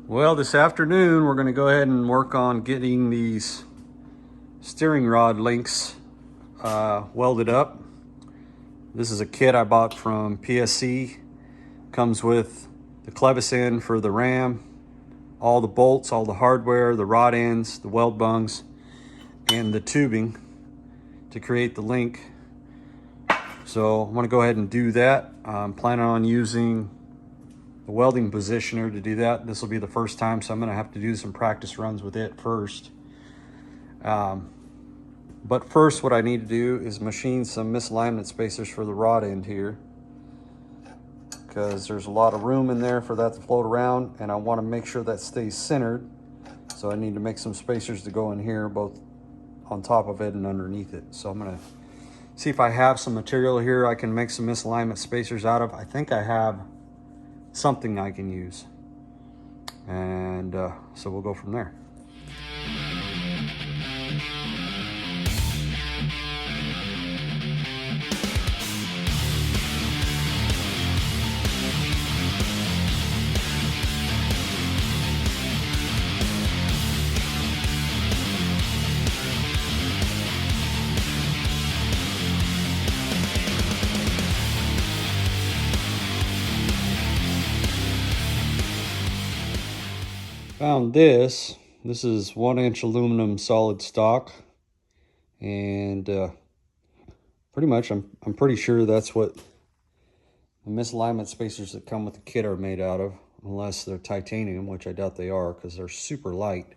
Well, this afternoon we're going to go ahead and work on getting these steering rod links welded up. This is a kit I bought from PSC. Comes with the clevis end for the ram, all the bolts, all the hardware, the rod ends, the weld bungs, and the tubing to create the link. So I'm going to go ahead and do that. I'm planning on using the welding positioner to do that. This will be the first time, so I'm going to have to do some practice runs with it first. But first, what I need to do is machine some misalignment spacers for the rod end here, because there's a lot of room in there for that to float around, and I want to make sure that stays centered. So I need to make some spacers to go in here, both on top of it and underneath it. So I'm going to see if I have some material here I can make some misalignment spacers out of. I think I have something I can use, and so we'll go from there. Found this. This is 1-inch aluminum solid stock, and pretty much I'm pretty sure that's what the misalignment spacers that come with the kit are made out of, unless they're titanium, which I doubt they are because they're super light.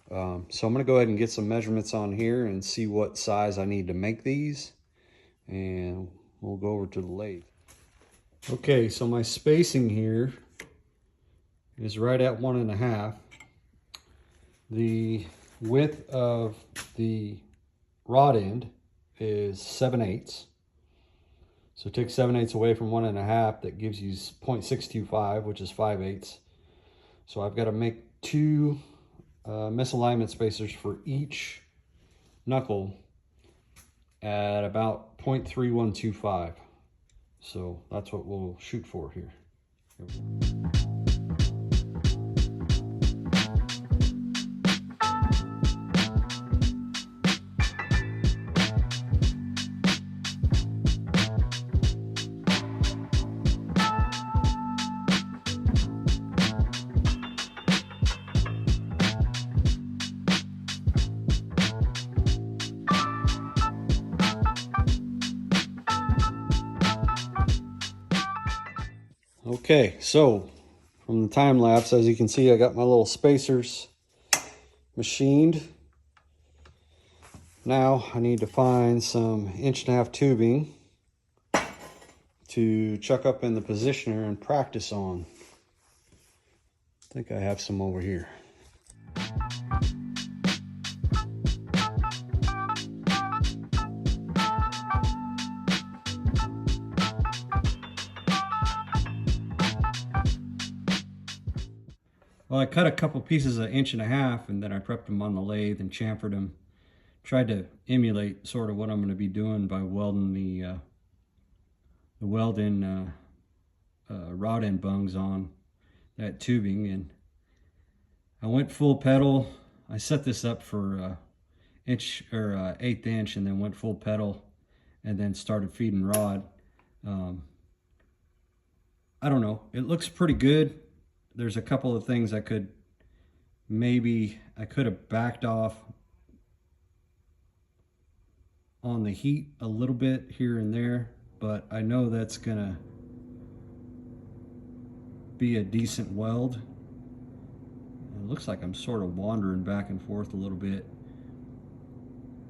So I'm going to go ahead and get some measurements on here and see what size I need to make these, and we'll go over to the lathe. Okay, so my spacing here is right at 1.5. The width of the rod end is 7/8. So take 7/8 away from 1.5, that gives you 0.625, which is 5/8. So I've got to make two misalignment spacers for each knuckle at about 0.3125. So that's what we'll shoot for here. Okay, so from the time lapse, as you can see, I got my little spacers machined. Now I need to find some 1.5-inch tubing to chuck up in the positioner and practice on. I think I have some over here. Well, I cut a couple pieces of 1.5 inches, and then I prepped them on the lathe and chamfered them. Tried to emulate sort of what I'm going to be doing by welding the weld-in rod end bungs on that tubing, and I went full pedal. I set this up for 1/8 inch, and then went full pedal, and then started feeding rod. I don't know. It looks pretty good. There's a couple of things I could have backed off on the heat a little bit here and there, but I know that's gonna be a decent weld. It looks like I'm sort of wandering back and forth a little bit.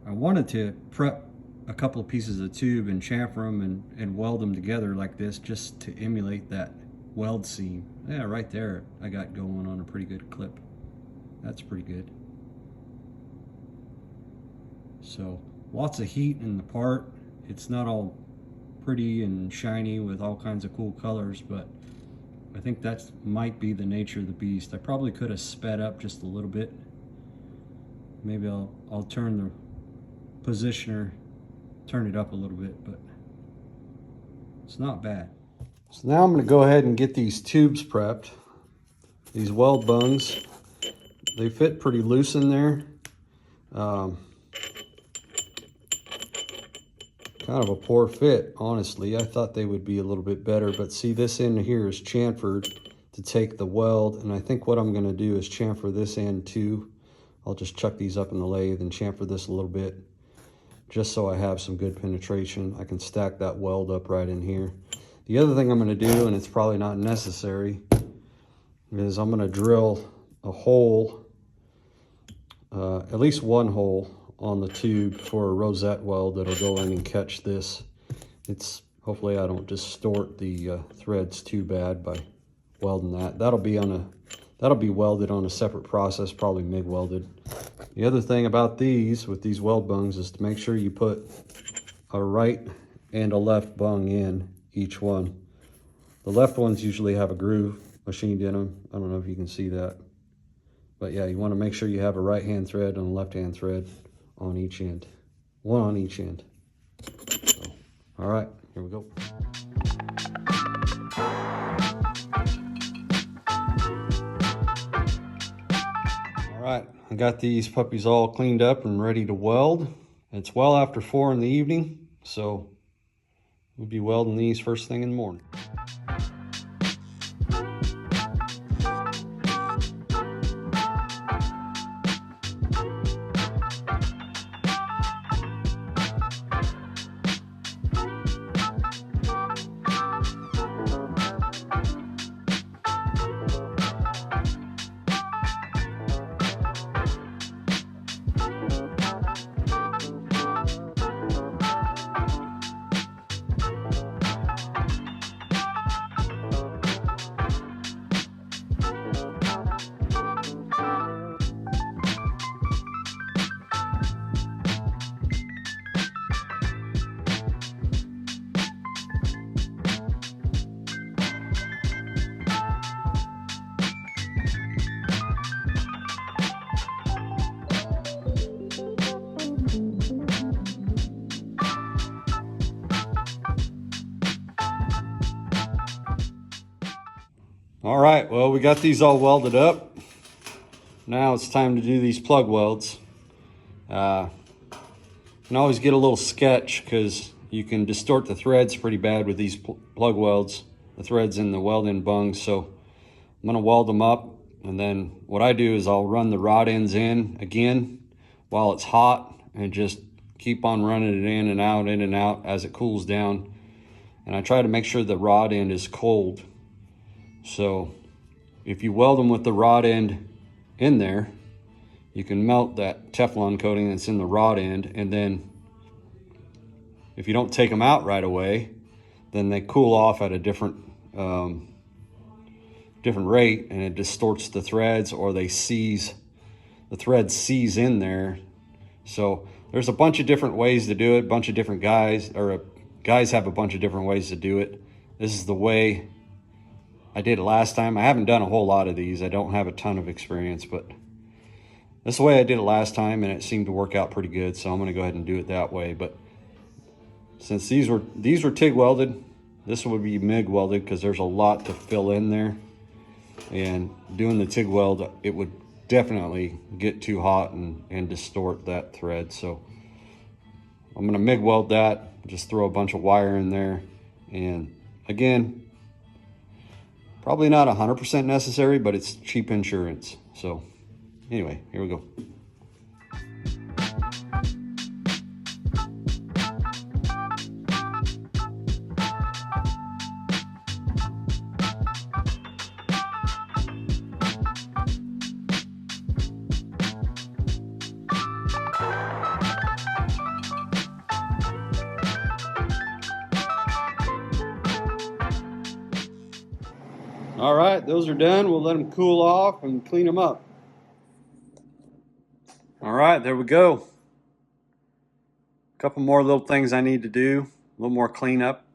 I wanted to prep a couple of pieces of tube and chamfer them and weld them together like this, just to emulate that weld seam. Yeah, right there I got going on a pretty good clip. That's pretty good. So lots of heat in the part. It's not all pretty and shiny with all kinds of cool colors, but I think that might be the nature of the beast. I probably could have sped up just a little bit. Maybe I'll turn the positioner, turn it up a little bit, but it's not bad. So now I'm going to go ahead and get these tubes prepped. these weld bungs, they fit pretty loose in there. Kind of a poor fit, honestly. I thought they would be a little bit better, but see, this end here is chamfered to take the weld, and I think what I'm gonna do is chamfer this end too. I'll just chuck these up in the lathe and chamfer this a little bit, just so I have some good penetration. I can stack that weld up right in here. The other thing I'm gonna do, and it's probably not necessary, is I'm gonna drill a hole, at least one hole on the tube for a rosette weld that'll go in and catch this. Hopefully I don't distort the threads too bad by welding that. That'll be welded on a separate process, probably MIG welded. The other thing about these, with these weld bungs, is to make sure you put a right and a left bung in each one. The left ones usually have a groove machined in them. I don't know if you can see that. But yeah, you want to make sure you have a right-hand thread and a left-hand thread on each end. One on each end. So, all right, here we go. All right, I got these puppies all cleaned up and ready to weld. It's well after 4 in the evening, so we'll be welding these first thing in the morning. All right, well, we got these all welded up. Now it's time to do these plug welds. You can always get a little sketch because you can distort the threads pretty bad with these plug welds, the threads in the weld end bungs. So I'm gonna weld them up, and then what I do is I'll run the rod ends in again while it's hot and just keep on running it in and out as it cools down. And I try to make sure the rod end is cold. So if you weld them with the rod end in there, you can melt that Teflon coating that's in the rod end, and then if you don't take them out right away, then they cool off at a different rate, and it distorts the threads, or the thread seize in there. So there's a bunch of different ways to do it. A bunch of different guys have a bunch of different ways to do it. This is the way I did it last time. I haven't done a whole lot of these. I don't have a ton of experience, but this is the way I did it last time, and it seemed to work out pretty good. So I'm gonna go ahead and do it that way. But since these were TIG welded, this would be MIG welded because there's a lot to fill in there. And doing the TIG weld, it would definitely get too hot and distort that thread. So I'm gonna MIG weld that, just throw a bunch of wire in there. And again, probably not 100% necessary, but it's cheap insurance. So anyway, here we go. All right, those are done. We'll let them cool off and clean them up. All right, there we go. A couple more little things I need to do, a little more cleanup.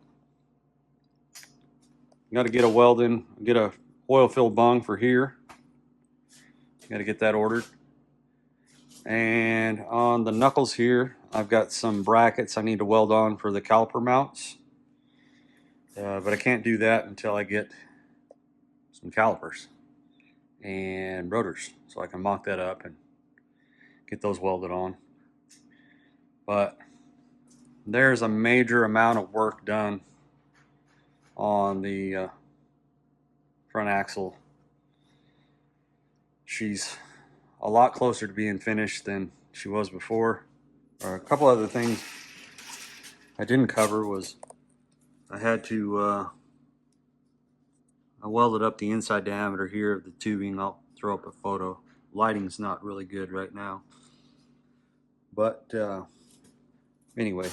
Got to get a oil-filled bung for here. Got to get that ordered. And on the knuckles here, I've got some brackets I need to weld on for the caliper mounts. But I can't do that until I get some calipers. and rotors, so I can mock that up and get those welded on. But there's a major amount of work done on the front axle. She's a lot closer to being finished than she was before. A couple other things I didn't cover was I had to I welded up the inside diameter here of the tubing. I'll throw up a photo. Lighting's not really good right now, but anyway,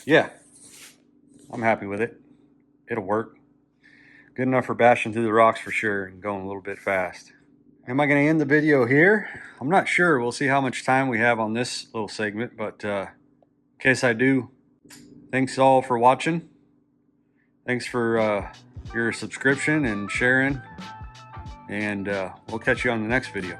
yeah, I'm happy with it. It'll work. Good enough for bashing through the rocks for sure and going a little bit fast. Am I going to end the video here? I'm not sure. We'll see how much time we have on this little segment, but in case I do, thanks all for watching. Thanks for your subscription and sharing, and we'll catch you on the next video.